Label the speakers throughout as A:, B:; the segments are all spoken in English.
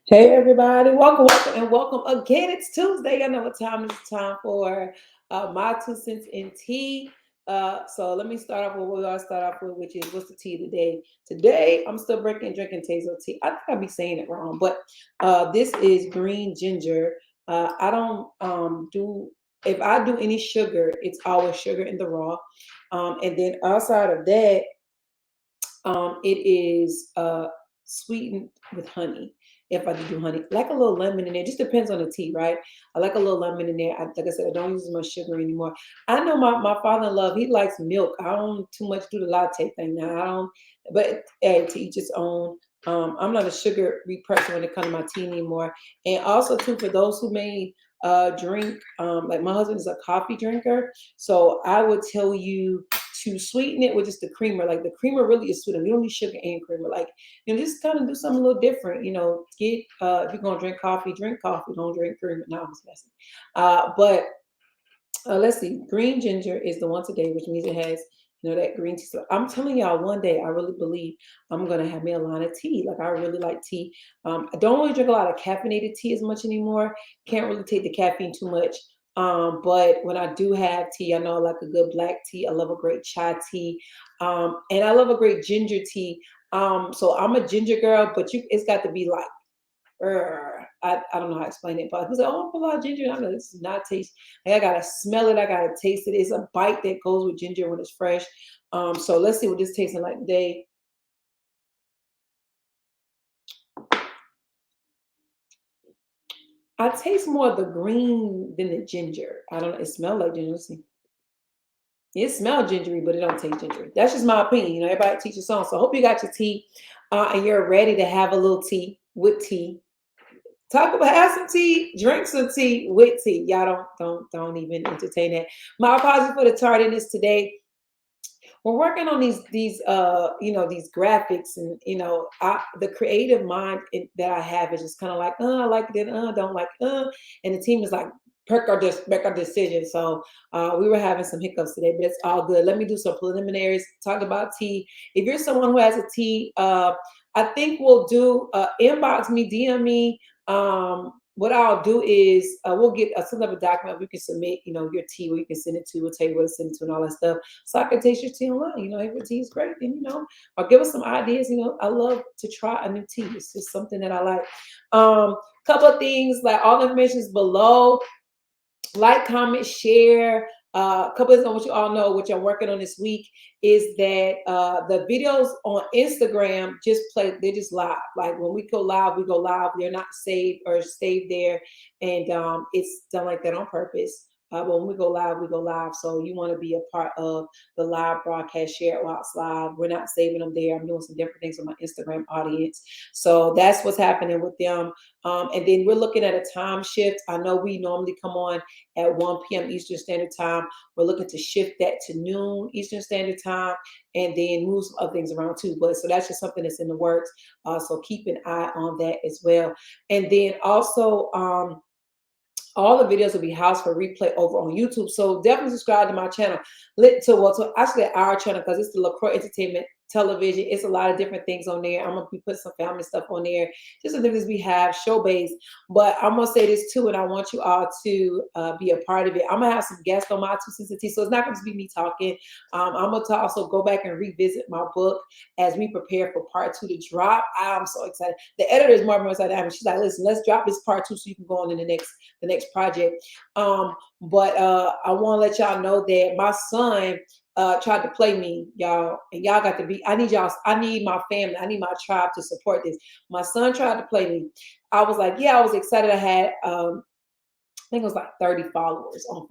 A: Hey everybody, welcome again. It's Tuesday. I know what time it's time for my 2 cents in tea. So let me start off with what we all start off with, which is what's the tea today? Today I'm still drinking Tazo tea. I think I'll be saying it wrong, but this is green ginger. I don't do if I do any sugar, it's always sugar in the raw. And then outside of that, it is sweetened with honey. If I do honey, like a little lemon in there, just depends on the tea, right? I like a little lemon in there. Like I said, I don't use as much sugar anymore. I know my father-in-law, he likes milk. I don't too much do the latte thing now. I don't, but hey, to each his own. I'm not a sugar person when it comes to my tea anymore. And also too, for those who may drink, like my husband is a coffee drinker, so I would tell you to sweeten it with just the creamer. Like the creamer really is sweet. We don't need sugar and creamer. Like, just kind of do something a little different. Get if you're gonna drink coffee. Don't drink creamer. No, I'm just messing. But let's see. Green ginger is the one today, which means it has that green tea. So I'm telling y'all, one day I really believe I'm gonna have me a line of tea. Like I really like tea. I don't really drink a lot of caffeinated tea as much anymore. Can't really take the caffeine too much. But when I do have tea, I know I like a good black tea. I love a great chai tea, and I love a great ginger tea. So I'm a ginger girl, but it's got to be like I don't know how to explain it, but I was like, oh, I put a lot of ginger. I know this is not taste. Like, I gotta smell it. I gotta taste it. It's a bite that goes with ginger when it's fresh. So let's see what this tasting like today. I taste more of the green than the ginger. I don't know. It smells like ginger. Let's see. It smells gingery, but it don't taste gingery. That's just my opinion. Everybody teaches song. So I hope you got your tea and you're ready to have a little tea with tea. Talk about have some tea, drink some tea with tea. Y'all don't even entertain that. My apologies for the tardiness today. We're working on these graphics, and the creative mind that I have is just kind of like I like it, don't like and the team is like make our decision. So we were having some hiccups today, but it's all good. Let me do some preliminaries. Talk about tea. If you're someone who has a tea, I think we'll do inbox me, DM me. What I'll do is we'll get some type of document we can submit, your tea where you can send it to. We'll tell you where to send it to and all that stuff. So I can taste your tea online. If your tea is great, then or give us some ideas. I love to try a new tea. It's just something that I like. Couple of things, like all the information is below. Like, comment, share. A couple of things I want you all know what you're working on this week is that the videos on Instagram just play, they're just live. Like when we go live, we go live. They're not saved or saved there. And it's done like that on purpose. But when we go live, we go live. So you want to be a part of the live broadcast, share it while it's live. We're not saving them there. I'm doing some different things with my Instagram audience. So that's what's happening with them. And then we're looking at a time shift. I know we normally come on at 1 p.m. Eastern Standard Time. We're looking to shift that to noon Eastern Standard Time and then move some other things around too. But so that's just something that's in the works. So keep an eye on that as well. And then also, all the videos will be housed for replay over on YouTube. So definitely subscribe to my channel. To actually our channel, because it's the LaCroix Entertainment Television. It's a lot of different things on there. I'm gonna be putting some family stuff on there, just the things we have, show based. But I'm gonna say this too, and I want you all to be a part of it. I'm gonna have some guests on my 2 cents in tea, so it's not gonna just be me talking. I'm gonna also go back and revisit my book as we prepare for part 2 to drop. I'm so excited. The editor is more excited than I am. She's like, listen, let's drop this part 2 so you can go on in the next project. But I want to let y'all know that my son tried to play me, y'all, and y'all got to be. I need y'all. I need my family. I need my tribe to support this. My son tried to play me. I was like, yeah, I was excited. I had I think it was like 30 followers on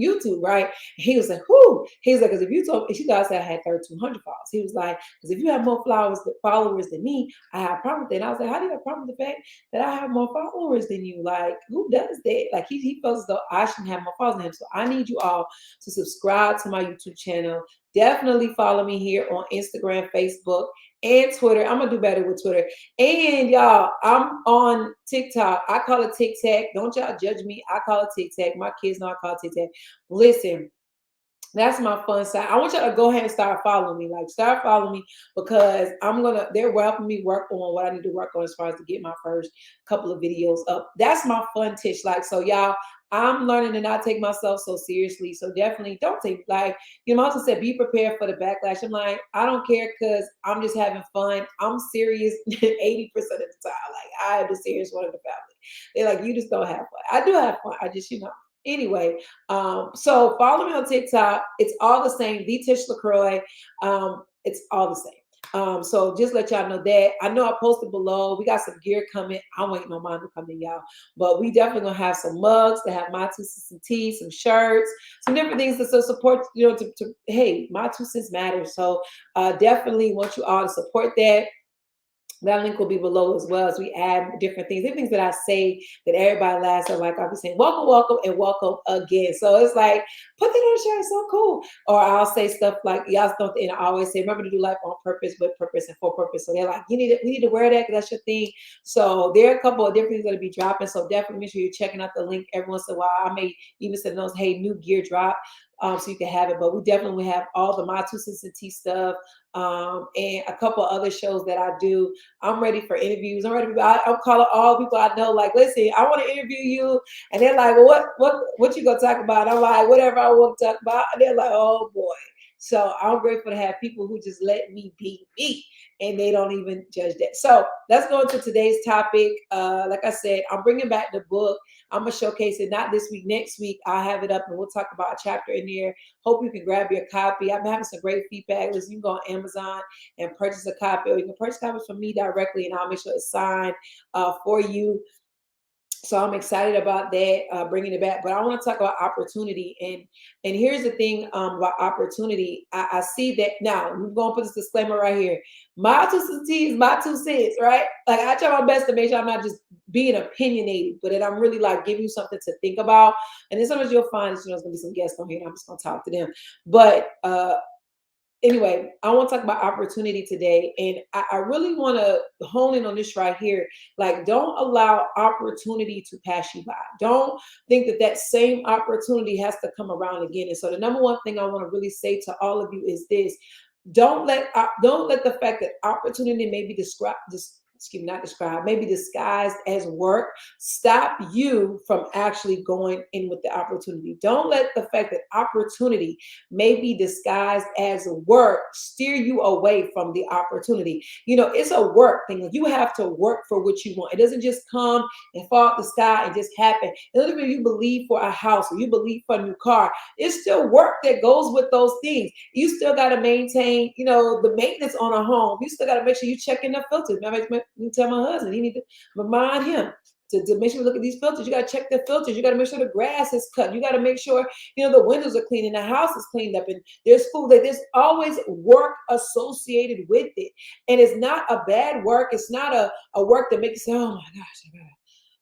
A: YouTube, right? And he was like, whoo. He was like, because if you told, she guys said I had 3,200 followers. He was like, because if you have more followers than me, I have a problem with that. And I was like, how do you have a problem with the fact that I have more followers than you? Like, who does that? Like, he feels as though I shouldn't have more followers than him. So I need you all to subscribe to my YouTube channel. Definitely follow me here on Instagram, Facebook, and Twitter. I'm going to do better with Twitter. And y'all, I'm on TikTok. I call it TikTok. Don't y'all judge me. I call it TikTok. My kids know I call it TikTok. Listen, That's my fun side. I want y'all to go ahead and start following me. Like, start following me because they're helping me work on what I need to work on as far as to get my first couple of videos up. That's my fun tish. Like, so y'all, I'm learning to not take myself so seriously. So definitely don't take, like, my husband said, be prepared for the backlash. I'm like, I don't care because I'm just having fun. I'm serious 80% of the time. Like, I am the serious one of the family. They're like, you just don't have fun. I do have fun. I just, anyway, so follow me on TikTok. It's all the same. The Tish LaCroix. It's all the same. So just let y'all know that. I know I posted below. We got some gear coming. I'm waiting on mine to come in, y'all. But we definitely gonna have some mugs to have my 2 cents and tea, some shirts, some different things to support. Hey, my 2 cents matter. So definitely want you all to support that. That link will be below as well as we add different things. There things that I say that everybody laughs at, like I'll be saying, welcome, welcome, and welcome again. So it's like, put that on the shirt, it's so cool. Or I'll say stuff like, y'all don't, and I always say, remember to do life on purpose, with purpose, and for purpose. So they're like, we need to wear that because that's your thing. So there are a couple of different things that'll be dropping. So definitely make sure you're checking out the link every once in a while. I may even send those, hey, new gear drop. So you can have it, but we definitely have all the My 2 Cents and Tea stuff, and a couple other shows that I do. I'm ready for interviews. I'm calling all people I know. Like, listen, I want to interview you, and they're like, well, what you gonna talk about? I'm like, whatever I want to talk about. And they're like, oh boy. So I'm grateful to have people who just let me be me, and they don't even judge that. So let's go into today's topic. Like I said, I'm bringing back the book. I'm gonna showcase it not this week, next week. I'll have it up, and we'll talk about a chapter in there. Hope you can grab your copy. I've been having some great feedback. Listen, you can go on Amazon and purchase a copy, or you can purchase copies from me directly, and I'll make sure it's signed for you. So I'm excited about that, bringing it back. But I want to talk about opportunity, and here's the thing about opportunity. I see that now. I'm going to put this disclaimer right here. My 2 cents is my 2 cents, right? Like, I try my best to make sure I'm not just being opinionated, but that I'm really like giving you something to think about. And then sometimes you'll find, there's going to be some guests on here, and I'm just going to talk to them. But anyway, I want to talk about opportunity today. And I really want to hone in on this right here. Like, don't allow opportunity to pass you by. Don't think that that same opportunity has to come around again. And so the number one thing I want to really say to all of you is this: don't let the fact that opportunity may be not described, maybe disguised as work, stop you from actually going in with the opportunity. Don't let the fact that opportunity may be disguised as work steer you away from the opportunity. It's a work thing. You have to work for what you want. It doesn't just come and fall out the sky and just happen. It doesn't mean you believe for a house or you believe for a new car. It's still work that goes with those things. You still got to maintain, the maintenance on a home. You still got to make sure you check in the filters. You tell my husband, he need to remind him to make sure we look at these filters. You got to check the filters. You got to make sure the grass is cut. You got to make sure, the windows are clean and the house is cleaned up and there's food. Like, there's always work associated with it. And it's not a bad work. It's not a work that makes you say,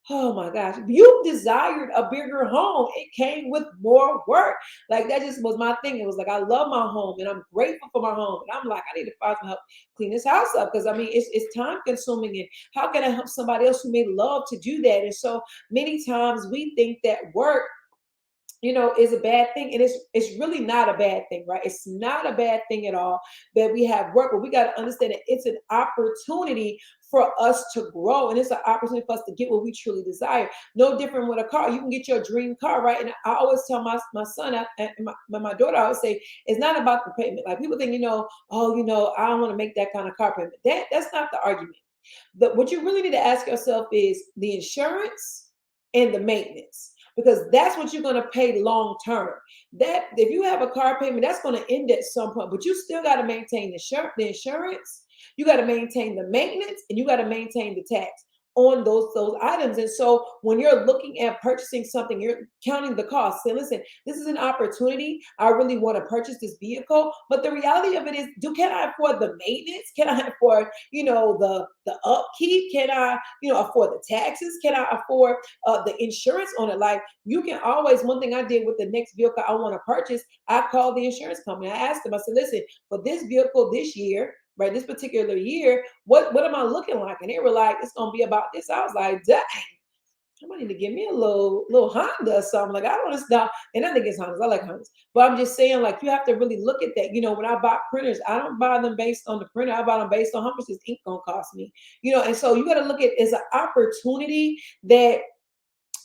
A: oh my gosh, you desired a bigger home. It came with more work. Like, that just was my thing. It was like, I love my home and I'm grateful for my home. And I'm like, I need to find some help clean this house up. Because it's time consuming. And how can I help somebody else who may love to do that? And so many times we think that work, is a bad thing. And it's really not a bad thing, right? It's not a bad thing at all that we have work, but we got to understand that it's an opportunity for us to grow. And it's an opportunity for us to get what we truly desire. No different with a car. You can get your dream car, right? And I always tell my son and my daughter, I always say, it's not about the payment. Like, people think, I don't want to make that kind of car payment. That's not the argument. What you really need to ask yourself is the insurance and the maintenance, because that's what you're going to pay long term. That if you have a car payment, that's going to end at some point, but you still got to maintain the insurance, you got to maintain the maintenance, and you got to maintain the tax on those items. And so when you're looking at purchasing something, you're counting the cost. Say, listen, this is an opportunity. I really want to purchase this vehicle. But the reality of it is, can I afford the maintenance? Can I afford, the upkeep? Can I, afford the taxes? Can I afford the insurance on it? Like, you can always, one thing I did with the next vehicle I want to purchase, I called the insurance company. I asked them, I said, listen, for this vehicle this year, right, this particular year, what am I looking like? And they were like, it's gonna be about this. I was like, dang. I need to give me a little Honda or something. Like I don't want to stop. And I think it's Hondas. I like Hondas. But I'm just saying, like, you have to really look at that. When I buy printers, I don't buy them based on the printer. I buy them based on how much this ink gonna cost me. And so you got to look at it as an opportunity that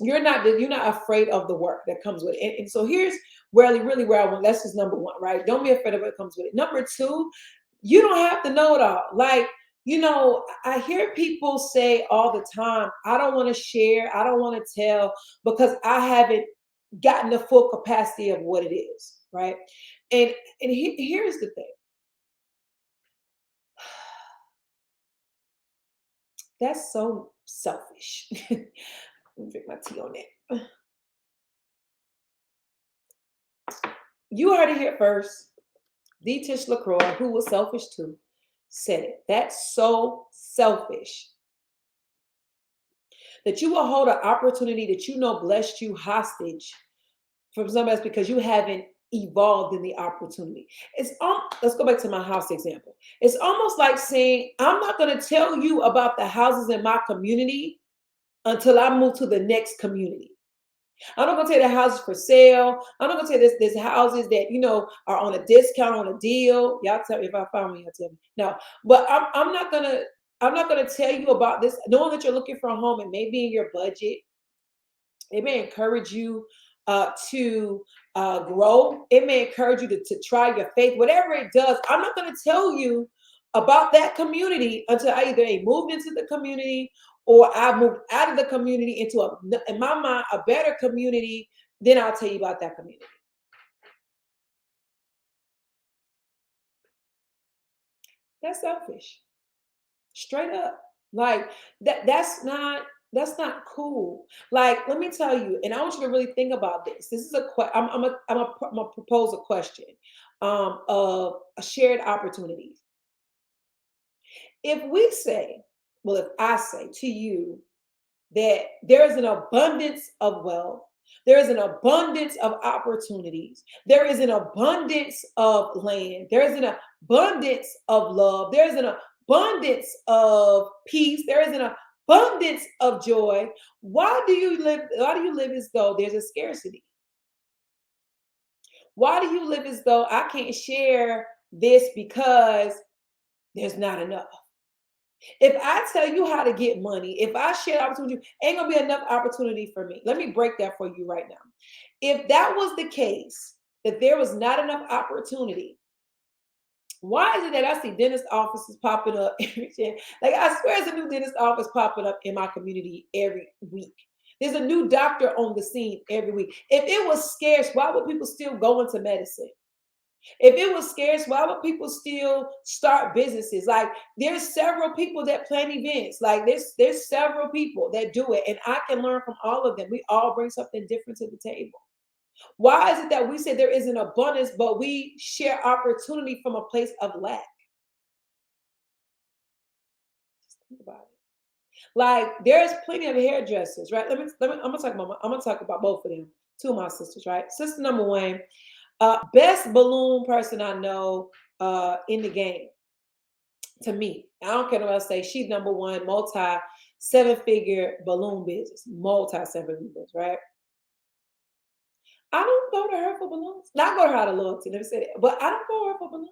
A: you're not afraid of the work that comes with it. And so here's really where I want. That's just number one, right? Don't be afraid of what comes with it. Number two, you don't have to know it all. Like, I hear people say all the time, I don't want to share, I don't want to tell because I haven't gotten the full capacity of what it is, right? And here's the thing. That's so selfish. Let me drink my tea on that. You heard it here first. D. Tish LaCroix, who was selfish too, said it. That's so selfish that you will hold an opportunity that blessed you hostage from somebody else because you haven't evolved in the opportunity. Let's go back to my house example. It's almost like saying, I'm not going to tell you about the houses in my community until I move to the next community. I'm not gonna tell you the houses for sale. I'm not gonna tell you there's houses that are on a discount, on a deal. Y'all tell me if I found one. Y'all tell me. No, but I'm not gonna tell you about this. Knowing that you're looking for a home, it may be in your budget. It may encourage you to grow. It may encourage you to try your faith. Whatever it does, I'm not gonna tell you about that community until I either moved into the community or I moved out of the community into in my mind, a better community. Then I'll tell you about that community. That's selfish, straight up. Like that's not cool. Like, let me tell you, and I want you to really think about this. This is I'm a propose a question of a shared opportunities. If we say, well, if I say to you that there is an abundance of wealth, there is an abundance of opportunities, there is an abundance of land, there is an abundance of love, there is an abundance of peace, there is an abundance of joy. Why do you live as though there's a scarcity? Why do you live as though I can't share this because there's not enough? If I tell you how to get money, if I share opportunity, ain't gonna be enough opportunity for me. Let me break that for you right now. If that was the case, that there was not enough opportunity, why is it that I see dentist offices popping up every day? Like, I swear there's a new dentist office popping up in my community every week. There's a new doctor on the scene every week. If it was scarce, why would people still go into medicine? If it was scarce, why would people still start businesses? Like, there's several people that plan events. Like, there's several people that do it, and I can learn from all of them. We all bring something different to the table. Why is it that we say there is an abundance, but we share opportunity from a place of lack? Just think about it. Like, there's plenty of hairdressers, right? I'm gonna talk about both of them. Two of my sisters, right? Sister number one, best balloon person I know in the game. To me, I don't care what else say. She's number one, multi seven figure balloon business, multi seven figures, right? I don't go to her for balloons. Not go to her out of loyalty, let me say that. But I don't go to her for balloons.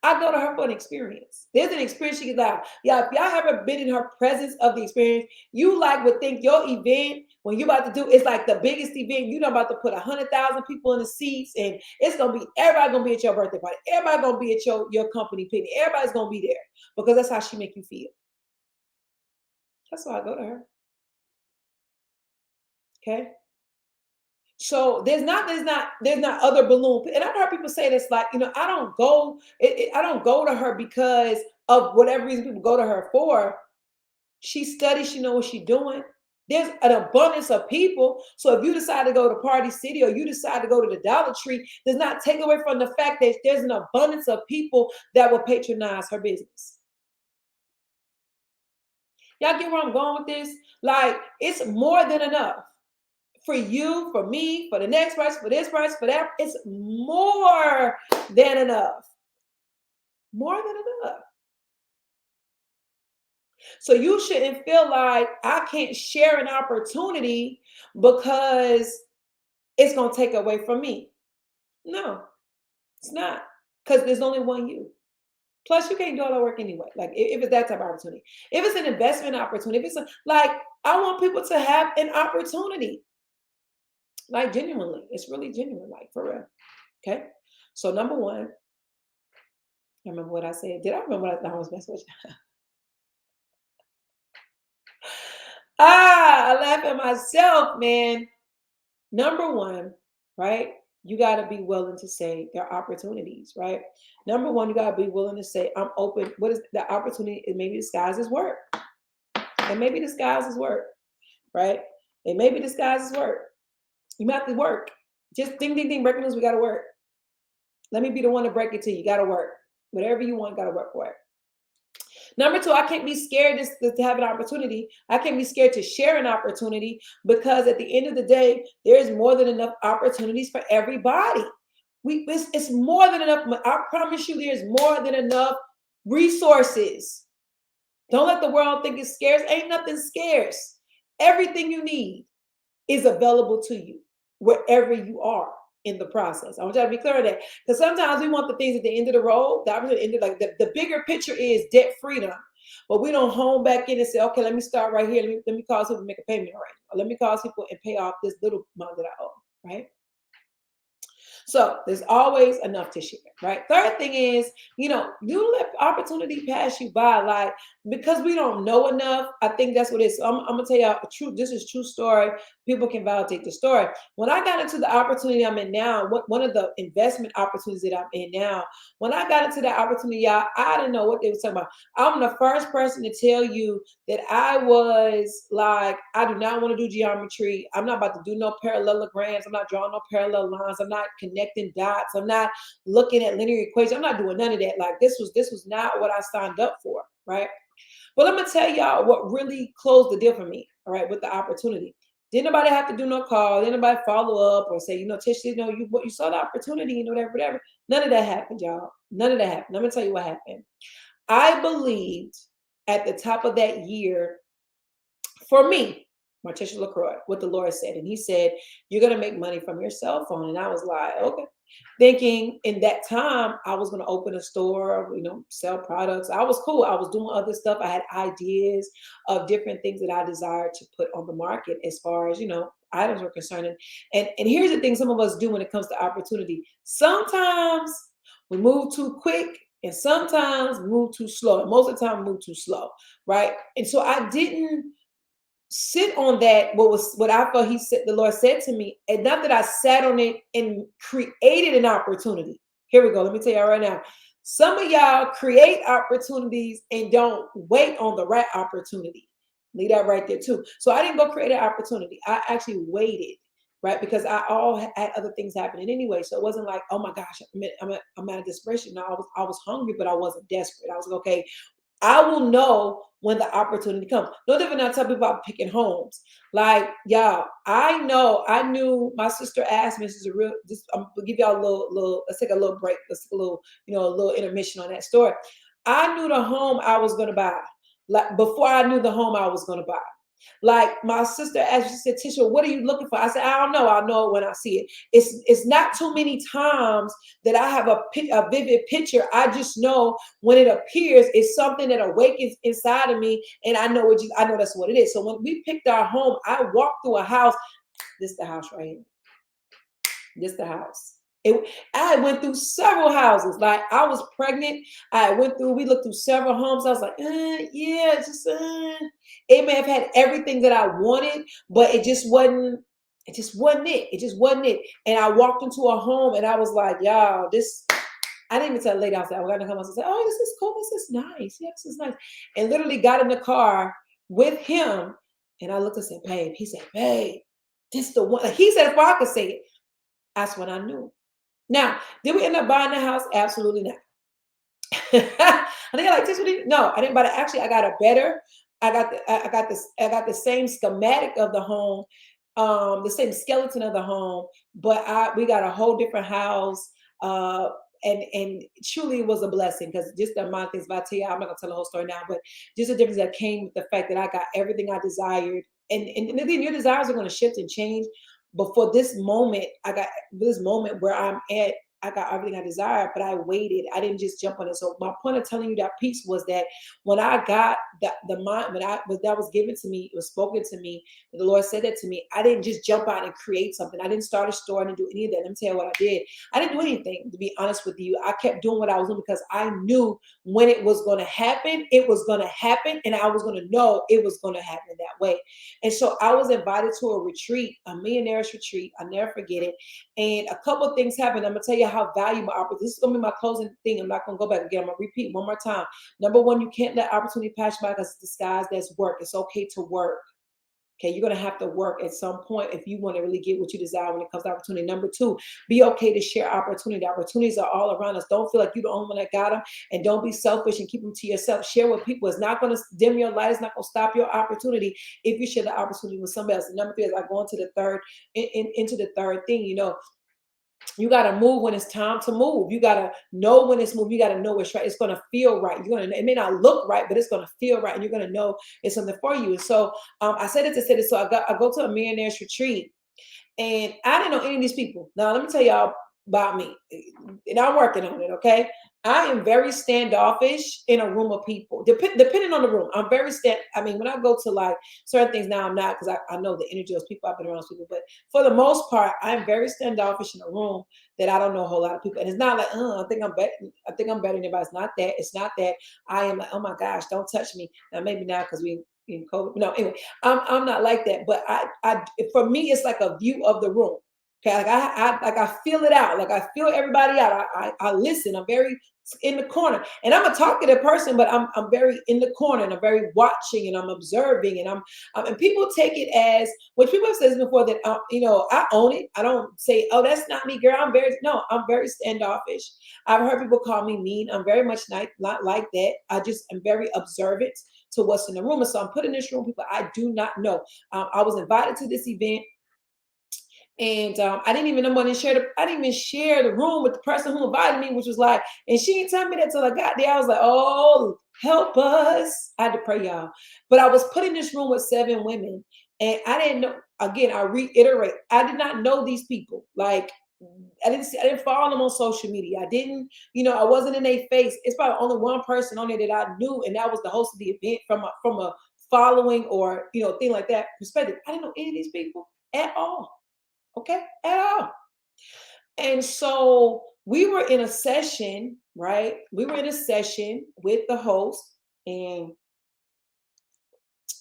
A: I go to her for an experience. There's an experience she gets out. Yeah, if y'all ever been in her presence of the experience, you would think your event when you're about to do it's like the biggest event. You're about to put 100,000 people in the seats, and it's gonna be everybody gonna be at your birthday party. Everybody gonna be at your company picnic. Everybody's gonna be there because that's how she make you feel. That's why I go to her. Okay. So there's not other balloon, and I've heard people say this like I don't go I don't go to her because of whatever reason people go to her for. She studies, she knows what she's doing. There's an abundance of people. So if you decide to go to Party City or you decide to go to the Dollar Tree, does not take away from the fact that there's an abundance of people that will patronize her business. Y'all get where I'm going with this? Like, it's more than enough for you, for me, for the next person, for this person, for that. It's more than enough. More than enough. So you shouldn't feel like I can't share an opportunity because it's going to take away from me. No, it's not. Because there's only one you. Plus, you can't do all that work anyway. Like if it's that type of opportunity, if it's an investment opportunity, if it's like I want people to have an opportunity, like genuinely, it's really genuine, like for real. Okay. So number one, I remember what I said. Did I remember what I thought I was messing with you? I laugh at myself, man. Number one, right? You got to be willing to say there are opportunities, right? Number one, you got to be willing to say, I'm open. What is the opportunity? It maybe disguised as work. And maybe disguised as work, right? It may be disguised as work. You might have to work. Just ding, ding, ding, breaking news, we got to work. Let me be the one to break it to you. You got to work. Whatever you want, got to work for it. Number two, I can't be scared to have an opportunity. I can't be scared to share an opportunity because at the end of the day, there's more than enough opportunities for everybody. It's more than enough. I promise you, there's more than enough resources. Don't let the world think it's scarce. Ain't nothing scarce. Everything you need is available to you wherever you are in the process. I want you to be clear on that. Because sometimes we want the things at the end of the road. Like the bigger picture is debt freedom. But we don't hone back in and say, okay, let me start right here. Let me call people to make a payment arrangement. Or let me call people and pay off this little amount that I owe, right? So there's always enough to share, right? Third thing is, you let opportunity pass you by, like because we don't know enough. I think that's what it is. So I'm gonna tell you a true. This is true story. People can validate the story. When I got into the opportunity I'm in now, one of the investment opportunities that I'm in now, when I got into that opportunity, y'all, I didn't know what they were talking about. I'm the first person to tell you that I was like, I do not want to do geometry. I'm not about to do no parallelograms. I'm not drawing no parallel lines. I'm not connecting dots. I'm not looking at linear equations. I'm not doing none of that. Like this was not what I signed up for, right? But I'm gonna tell y'all what really closed the deal for me, all right, with the opportunity. Didn't nobody have to do no call, didn't nobody follow up or say, Tish, you saw the opportunity, whatever. None of that happened, y'all. None of that happened. I'm gonna tell you what happened. I believed at the top of that year, for me, Martisha LaCroix, what the Lord said. And he said, you're going to make money from your cell phone. And I was like, okay. Thinking in that time, I was going to open a store, sell products. I was cool. I was doing other stuff. I had ideas of different things that I desired to put on the market as far as, items were concerned. And here's the thing some of us do when it comes to opportunity. Sometimes we move too quick and sometimes move too slow. And most of the time, move too slow, right? And so I didn't sit on that what I felt the Lord said to me, and not that I sat on it and created an opportunity. Here we go. Let me tell y'all right now. Some of y'all create opportunities and don't wait on the right opportunity. Leave that right there too. So I didn't go create an opportunity. I actually waited, right? Because I all had other things happening anyway. So it wasn't like, oh my gosh, I'm out of desperation. No, I was hungry, but I wasn't desperate. I was like, okay, I will know when the opportunity comes. No different than I tell people about picking homes. Like, y'all, I knew my sister asked me, I'm gonna give y'all a little, let's take a little break. Let's take a little, a little intermission on that story. I knew the home I was gonna buy. Like before I knew the home I was gonna buy. Like my sister asked, she said, Tisha, what are you looking for? I said, I don't know. I'll know it when I see it. It's not too many times that I have a vivid picture. I just know when it appears, it's something that awakens inside of me, and I know that's what it is. So when we picked our home, I walked through a house. This is the house right here. This is the house. I went through several houses. Like I was pregnant. We looked through several homes. I was like, yeah, it may have had everything that I wanted, but it just wasn't it. It just wasn't it. And I walked into a home and I was like, y'all, I didn't even tell the lady outside. I was gonna come out and say, oh, this is cool. This is nice. Yeah, this is nice. And literally got in the car with him. And I looked and said, babe, he said, babe, this the one. Like he said, if I could say it, that's when I knew. Now, did we end up buying the house? Absolutely not. I think I like this. No, I didn't buy it. Actually, I got a better. I got the same schematic of the home, the same skeleton of the home, but we got a whole different house. and truly it was a blessing because just the amount of things, if I tell you, I'm not gonna tell the whole story now, but just the difference that came with the fact that I got everything I desired. And again, your desires are going to shift and change. But for this moment, I got this moment where I'm at. I got everything I desired, but I waited. I didn't just jump on it. So my point of telling you that piece was that when I got the mind, when I was that was given to me, it was spoken to me. The Lord said that to me. I didn't just jump out and create something. I didn't start a store. I didn't do any of that. Let me tell you what I did. I didn't do anything, to be honest with you. I kept doing what I was doing because I knew when it was going to happen, it was going to happen, and I was going to know it was going to happen that way. And so I was invited to a retreat, a millionaire's retreat. I'll never forget it. And a couple of things happened. I'm gonna tell you how valuable opportunity. This is gonna be my closing thing. I'm not gonna go back again. I'm gonna repeat one more time. Number one, you can't let opportunity pass you by because it's disguised as work. It's okay to work. Okay, you're gonna have to work at some point if you want to really get what you desire when it comes to opportunity. Number two, be okay to share opportunity. Opportunities are all around us. Don't feel like you're the only one that got them, and don't be selfish and keep them to yourself. Share with people. It's not gonna dim your light. It's not gonna stop your opportunity if you share the opportunity with somebody else. And number three, as I go into the third, into the third thing, you got to move when it's time to move. You got to know when it's moved. You got to know it's right. It's going to feel right. You're going to, it may not look right, but it's going to feel right. And you're going to know it's something for you. And so I said it to say this. So I go to a millionaire's retreat and I didn't know any of these people. Now, let me tell y'all about me. And I'm working on it, okay? I am very standoffish in a room of people. Depending on the room, I'm very I mean, when I go to like certain things now, I'm not because I know the energy of those people. I've been around those people. But for the most part, I'm very standoffish in a room that I don't know a whole lot of people. And it's not like, I think I'm better. I think I'm better than anybody. It's not that. It's not that. I am like, oh my gosh, don't touch me. Now, maybe now because we in COVID. No, anyway, I'm not like that. But for me, it's like a view of the room. Okay, like I feel it out. Like I feel everybody out. I listen. I'm very in the corner, and I'm a talkative person, but I'm very in the corner, and I'm very watching, and I'm observing, and and people take it as which people have said before that I own it. I don't say, oh, that's not me, girl. I'm very standoffish. I've heard people call me mean. I'm very much not like that. I just am very observant to what's in the room, and so I'm put in this room people I do not know. I was invited to this event. And I didn't even know when to share I didn't even share the room with the person who invited me, which was like, and she didn't tell me that till I got there. I was like, oh, help us. I had to pray, y'all. But I was put in this room with 7 women, and I didn't know, again, I reiterate, I did not know these people. Like, I didn't follow them on social media. I didn't, I wasn't in their face. It's probably only one person on there that I knew, and that was the host of the event from a following or thing like that perspective. I didn't know any of these people at all. Okay, at all. And so we were in a session, right? We were in a session with the host, and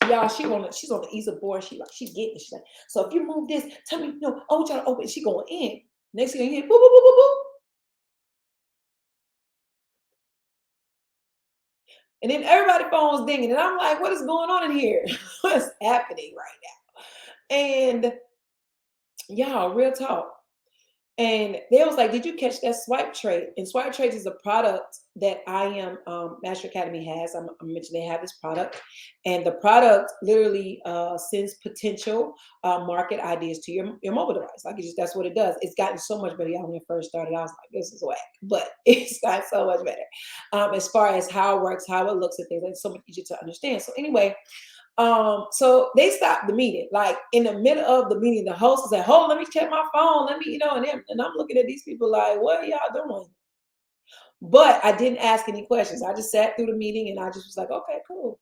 A: y'all, she's on the ease of board. She getting it. She's like, so if you move this, tell me, I want y'all to open. She going in. Next thing you hear, boop, boop, boop, boop, boop. And then everybody phone's dinging. And I'm like, what is going on in here? What's happening right now? And y'all, real talk. And they was like, did you catch that swipe trade? And swipe trades is a product that I am Master Academy has. I mentioned they have this product, and the product literally sends potential market ideas to your mobile device. Like that's what it does. It's gotten so much better. Y'all, when it first started, I was like, this is whack, but it's gotten so much better as far as how it works, how it looks at things. It's so much easier to understand. So anyway, so they stopped the meeting, like in the middle of the meeting, the host said, hold, let me check my phone. Let me, and I'm looking at these people like, what are y'all doing? But I didn't ask any questions. I just sat through the meeting and I just was like, okay, cool.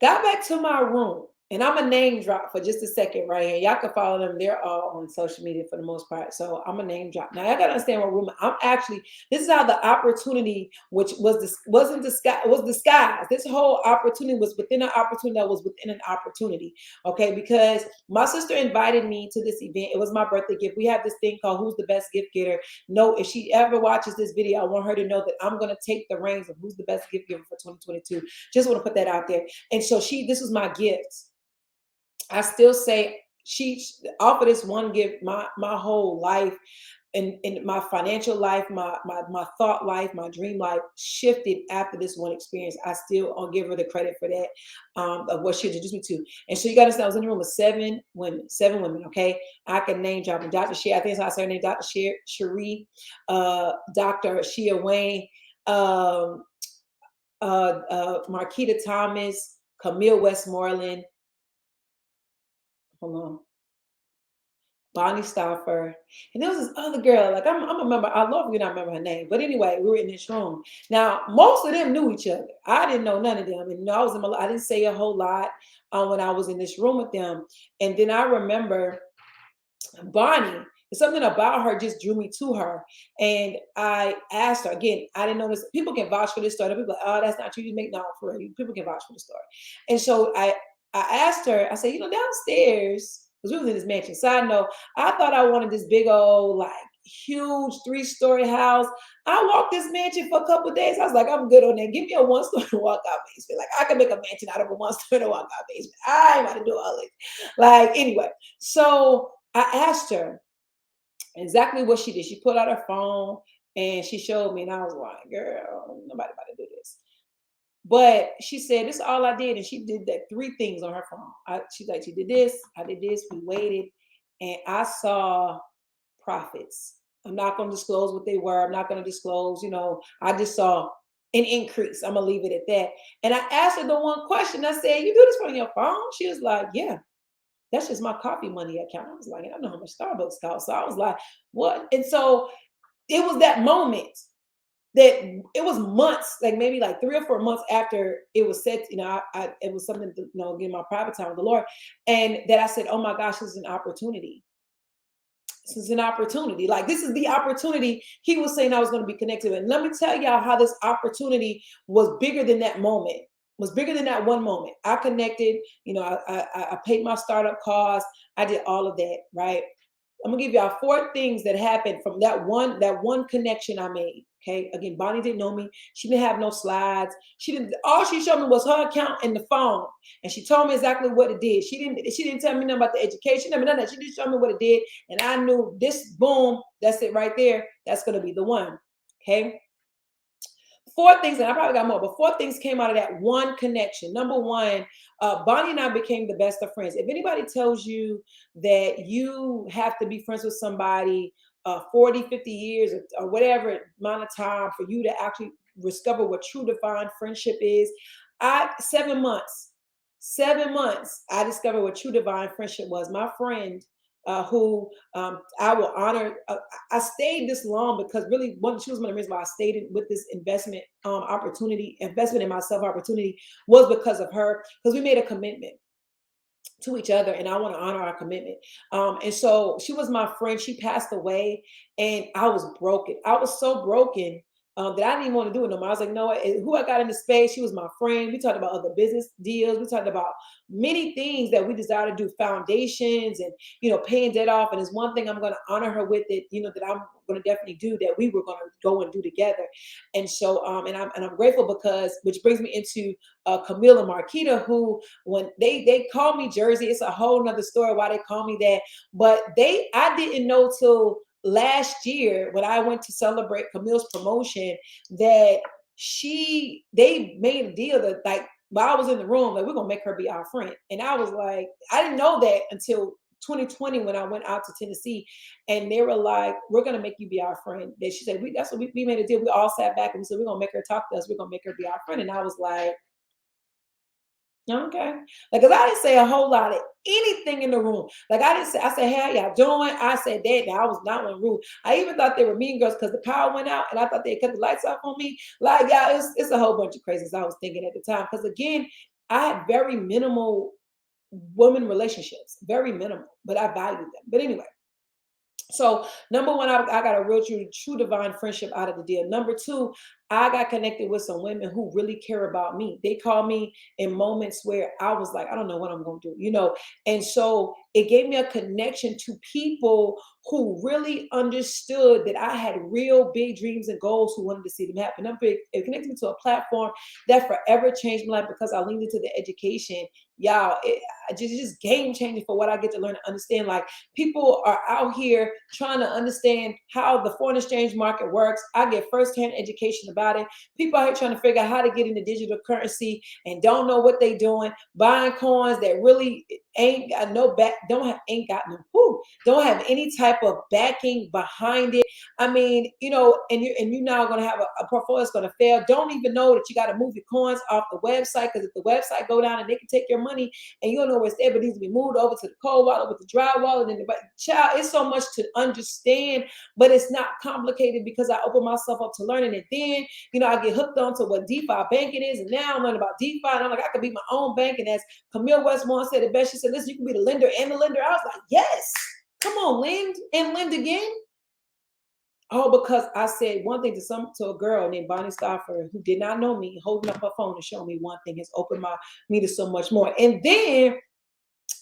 A: Got back to my room, and I'm a name drop for just a second right here. Y'all can follow them. They're all on social media for the most part. So I'm a name drop. Now I gotta understand what room I'm actually. This is how the opportunity, which wasn't disguised, was disguised. This whole opportunity was within an opportunity that was within an opportunity. Okay, because my sister invited me to this event. It was my birthday gift. We have this thing called "Who's the Best Gift Getter." No, if she ever watches this video, I want her to know that I'm gonna take the reins of who's the best gift giver for 2022. Just want to put that out there. And so this was my gift. I still say she offered this one gift my whole life. in my financial life, my thought life, my dream life shifted after this one experience. I still I'll give her the credit for that, of what she introduced me to. And so you got to understand, I was in the room with seven women. Okay, I can name drop them. Dr. Sher, I think that's how I say her name, Dr. Cherie, Dr. Shea Wayne, um, Marquita Thomas, Camille Westmoreland. Hold on. Bonnie Stauffer, and there was this other girl. Like I'm a member. I love you not remember her name, but anyway, we were in this room. Now most of them knew each other. I didn't know none of them, and I was in I didn't say a whole lot when I was in this room with them. And then I remember Bonnie. Something about her just drew me to her, and I asked her again. I didn't know this. People can vouch for this story. People are like, oh, that's not true. You make no for real. People can vouch for the story, and so I asked her. I said, downstairs because we was in this mansion. Side note, I thought I wanted this big old like huge 3-story house. I walked this mansion for a couple of days. I was like, I'm good on that. Give me a 1-story walkout basement. Like I can make a mansion out of a 1-story walkout basement. I ain't about to do all this. Like anyway, so I asked her exactly what she did. She pulled out her phone and she showed me, and I was like, girl, nobody about to do this. But she said, this is all I did. And she did that 3 things on her phone. She's like, she did this, I did this, we waited, and I saw profits. I'm not going to disclose what they were. I'm not going to disclose, I just saw an increase. I'm going to leave it at that. And I asked her the one question. I said, you do this from your phone? She was like, yeah. That's just my coffee money account. I was like, I don't know how much Starbucks costs. So I was like, what? And so it was that moment that it was months, like maybe like 3 or 4 months after it was said, it was something to, get my private time with the Lord. And that I said, oh my gosh, this is an opportunity. This is an opportunity. Like this is the opportunity he was saying I was going to be connected with. And let me tell y'all how this opportunity was bigger than that moment. Was bigger than that one moment. I connected, I paid my startup costs. I did all of that, right? I'm gonna give y'all 4 things that happened from that one connection I made. Okay. Again, Bonnie didn't know me. She didn't have no slides. All she showed me was her account and the phone. And she told me exactly what it did. She didn't tell me nothing about the education. I mean, none of that. She just showed me what it did. And I knew this, boom, that's it right there. That's gonna be the one. Okay. 4 things, and I probably got more, but 4 things came out of that one connection. Number one, Bonnie and I became the best of friends. If anybody tells you that you have to be friends with somebody 40, 50 years or whatever amount of time for you to actually discover what true divine friendship is, 7 months, I discovered what true divine friendship was. My friend who I will honor. I stayed this long because really, she was one of the reasons why I stayed with this investment in myself opportunity was because of her, because we made a commitment to each other, and I want to honor our commitment. And so she was my friend. She passed away, and I was broken. I was so broken that I didn't even want to do it no more. I was like, no, who I got in the space, she was my friend. We talked about other business deals. We talked about many things that we desire to do, foundations and, paying debt off. And it's one thing I'm going to honor her with it, that I'm going to definitely do that we were going to go and do together. And so, and I'm grateful because, which brings me into Camille and Marquita, who, when they call me Jersey, it's a whole nother story why they call me that. But I didn't know till last year when I went to celebrate Camille's promotion that they made a deal that, like, while I was in the room, like, we're gonna make her be our friend. And I was like, I didn't know that until 2020 when I went out to Tennessee, and they were like, we're gonna make you be our friend. That she said, that's what we made a deal. We all sat back and we said, we're gonna make her talk to us, we're gonna make her be our friend. And I was like, okay. Like, cause I didn't say a whole lot of anything in the room. Like, I didn't say, I said, hey, how y'all doing? I said that. Now, I was not one rude. I even thought they were mean girls because the power went out and I thought they cut the lights off on me. Like, yeah, it's a whole bunch of craziness I was thinking at the time. Cause again, I had very minimal women relationships, very minimal, but I valued them. But anyway. So number one, I got a real true divine friendship out of the deal. Number two, I got connected with some women who really care about me. They call me in moments where I was like, I don't know what I'm going to do, And so it gave me a connection to people who really understood that I had real big dreams and goals, who wanted to see them happen. It connected me to a platform that forever changed my life because I leaned into the education. Y'all, just game changing for what I get to learn and understand. Like, people are out here trying to understand how the foreign exchange market works. I get firsthand education about it. People out here trying to figure out how to get into digital currency and don't know what they doing, buying coins that really ain't got no back, don't have ain't got no who, don't have any type of backing behind it. I mean, and you now gonna have a portfolio that's gonna fail. Don't even know that you got to move your coins off the website, because if the website go down and they can take your money and you don't know where it's there, but it needs to be moved over to the cold wallet with the dry wallet and the child. It's so much to understand, but it's not complicated because I open myself up to learning. And then, I get hooked onto what DeFi banking is, and now I'm learning about DeFi, and I'm like, I could be my own bank. And as Camille Westmore said it best, she said, listen, you can be the lender and the lender. I was like, yes, come on, lend and lend again. All because I said one thing to a girl named Bonnie Stafford, who did not know me, holding up her phone to show me one thing has opened me to so much more. And then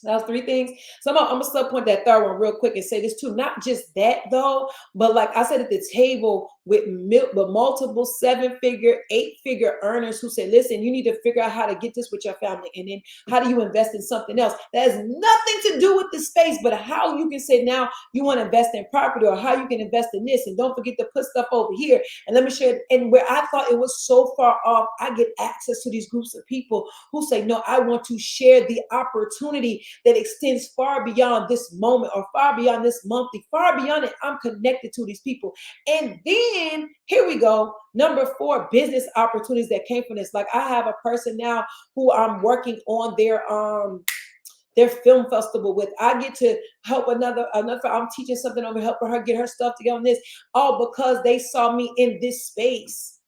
A: that was three things. So I'm gonna still point that third one real quick and say this too. Not just that though, but like I said, at the table with multiple 7-figure, 8-figure earners who say, listen, you need to figure out how to get this with your family. And then how do you invest in something else that has nothing to do with the space, but how you can say now you want to invest in property, or how you can invest in this. And don't forget to put stuff over here. And let me share it. And where I thought it was so far off, I get access to these groups of people who say, no, I want to share the opportunity that extends far beyond this moment, or far beyond this monthly, far beyond it. I'm connected to these people. And then here we go. Number 4, business opportunities that came from this. Like, I have a person now who I'm working on their film festival with. I get to help another. I'm teaching something over, helping her get her stuff together on this, all because they saw me in this space.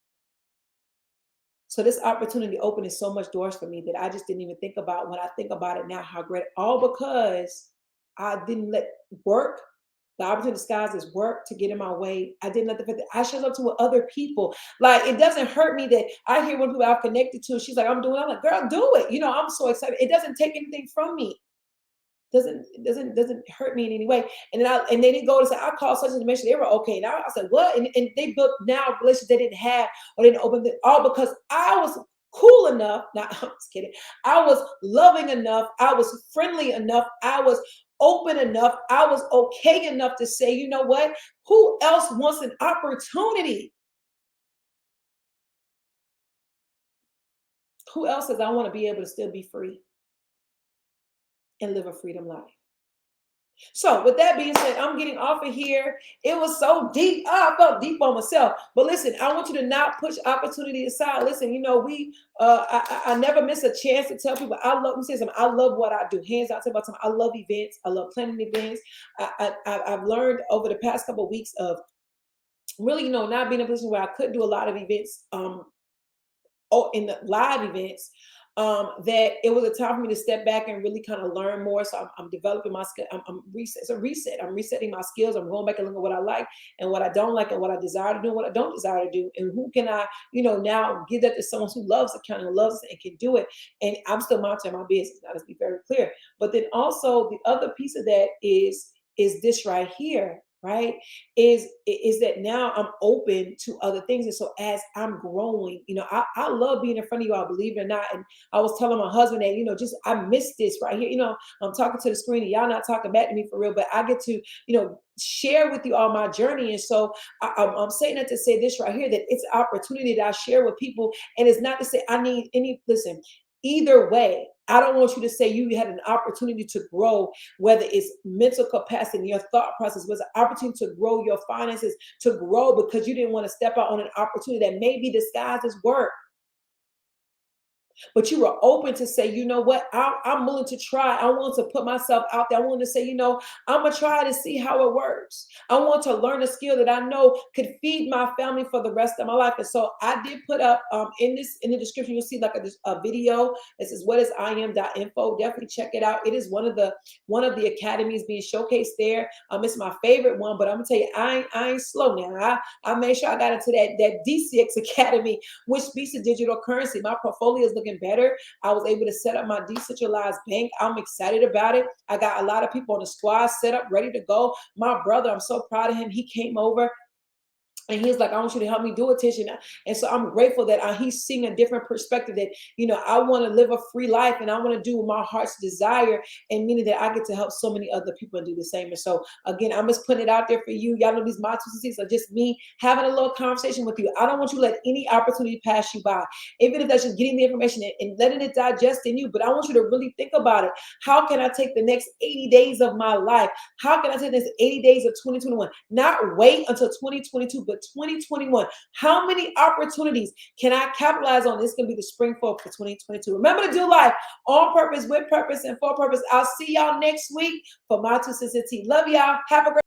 A: So this opportunity opened so much doors for me that I just didn't even think about. When I think about it now, how great, all because I didn't let work, the opportunity skies is work to get in my way. I didn't let the fact that I showed up to with other people. Like, it doesn't hurt me that I hear one people I've connected to. She's like, I'm like, girl, do it. I'm so excited. It doesn't take anything from me. Doesn't hurt me in any way. And they didn't go to say, I called such and mention they were okay. Now I said, what? And they built now relationships they didn't have, or didn't open it, all because I was cool enough. Now I'm just kidding. I was loving enough. I was friendly enough. I was open enough. I was okay enough to say, you know what? Who else wants an opportunity? Who else says I want to be able to still be free and live a freedom life? So with that being said, I'm getting off of here. It was so deep. I felt deep on myself. But listen, I want you to not push opportunity aside. Listen, I never miss a chance to tell people I love. Let me say something. I love what I do. Hands out, about something. I love events. I love planning events. I've learned over the past couple of weeks of really, not being in a position where I couldn't do a lot of events. In the live events, that it was a time for me to step back and really kind of learn more. So I'm developing my skill. I'm reset. It's a reset. I'm resetting my skills. I'm going back and looking at what I like and what I don't like, and what I desire to do and what I don't desire to do, and who can I, now give that to someone who loves accounting, who loves it, and can do it. And I'm still monitoring my business. Now, let's be very clear. But then also the other piece of that is this right here. Right, is that now I'm open to other things. And so as I'm growing, I love being in front of you all, believe it or not. And I was telling my husband that, just I miss this right here. I'm talking to the screen and y'all not talking back to me for real, but I get to, share with you all my journey. And so I'm saying that to say this right here, that it's an opportunity that I share with people. And it's not to say I need listen, either way, I don't want you to say you had an opportunity to grow, whether it's mental capacity, your thought process, was an opportunity to grow your finances, to grow because you didn't want to step out on an opportunity that maybe disguised as work. But you were open to say, you know what, I'm willing to try. I want to put myself out there. I want to say, I'm going to try to see how it works. I want to learn a skill that I know could feed my family for the rest of my life. And so I did put up in the description, you'll see like a video. This is whatisim.info. Definitely check it out. It is one of the academies being showcased there. It's my favorite one, but I'm going to tell you, I ain't slow now. I made sure I got into that DCX Academy, which speaks to digital currency. My portfolio is looking better. I was able to set up my decentralized bank. I'm excited about it. I got a lot of people on the squad set up, ready to go. My brother, I'm so proud of him. He came over And he was like, I want you to help me do attention. And so I'm grateful that he's seeing a different perspective, that, I want to live a free life and I want to do what my heart's desire. And meaning that I get to help so many other people and do the same. And so, again, I'm just putting it out there for you. Y'all know these my 2 are just me having a little conversation with you. I don't want you to let any opportunity pass you by, even if that's just getting the information and letting it digest in you. But I want you to really think about it. How can I take the next 80 days of my life? How can I take this 80 days of 2021? Not wait until 2022, but 2021. How many opportunities can I capitalize on? This can be the spring forward for 2022. Remember to do life on purpose, with purpose, and for purpose. I'll see y'all next week for my 2 cents. Love y'all. Have a great